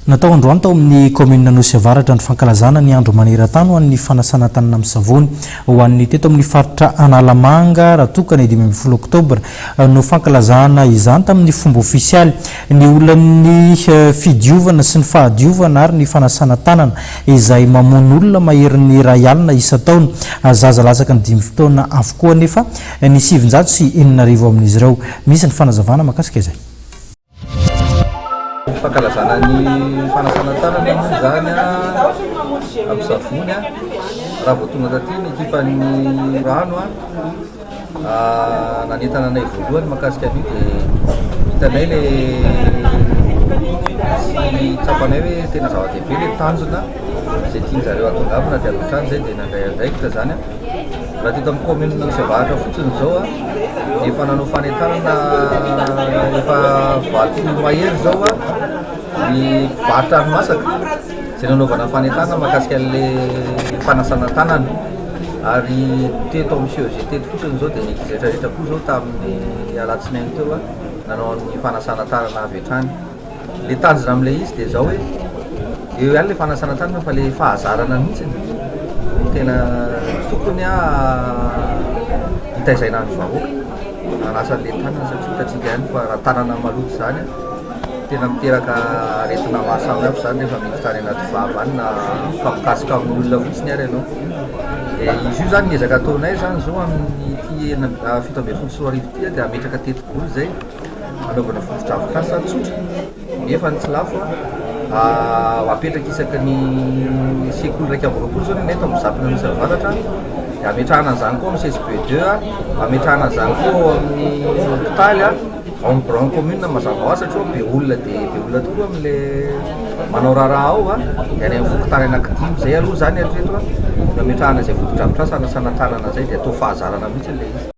Natao androany tao amin'ny commune Nosy Avaratra ny fankalazana ny andro maneran-tany ho an'ny fanasana tanana amin'ny savony ho an'ny teto amin'ny faritra Analamanga raha tokana 15 oktobra no fankalazana izany tamin'ny fomba ofisialy ny olan'ny fidiovana sy ny fahadiovana ary ny fanasana tanana izay mamono olona mahery ny ray alina isa-taona zaza lasaka ny 5 taona avokoa nefa ny 709 amin'izy ireo misy ny fanazavana makasika izay fankalazana ny fanasana tanana zany amin'ny savony raha vao tonga taty ny ekipan'ny rano nanentana anay voalohany makasika an'io dia hitanay le sy tsapanay hoe tena zava-dehibe le tanjona izay tiany zareo atongavana dia alotrany zay dia nandray andraikitra zany raha teto amin'ny commune Nosy Avaratra fotsiny zao efa nanao fanentanana efa valopolo mahery zao ny varotra ranomasaka zay nanaovana fanentanana mahakasika an'le fanasana tanana ary teto amin'ny CEG teto fotsiny zao dia nikizy rehetrarehetra koa zao tamin'ny alatsinainy teo nanao ny fanasana tanana avy hatrany le tanjona amin'le izy dia zao hoe eo ihany le fanasana tanana fa le fahazarana mihitsiny tena tokony hitaizaina ny vahoaka anasan'le tanana satria hitantsika ihany fa raha tanana maloto zany tena miteraka aretina maro samihafa zany rehefa miditra any anaty vava any na fampikasoka amin'olona fotsiny ary ianao izy io zany niezaka ataonay zany zao amin'ny ty 17 sy 10 ty dia ametraka tetikolo zay anaovana fototra tsotra nefa ny tsy lafo apetraka isaky ny sekoly raiky amby roapolo zao neto amin'ny Zapina Nosy Avaratra dia ametrahana an'izany koa amin'ny CSP2 ametrahana an'izany koa amin'ny hôpitaly en commune mazava ho azy satria be olona tokoa amin'le manao raharaha ao dia any amin'ny fokotany anankidimy zay aloha zany atreto ametrahana izay fotodrafitrasa hanasana tanana zay dia atao fahazarana mihitsy le izy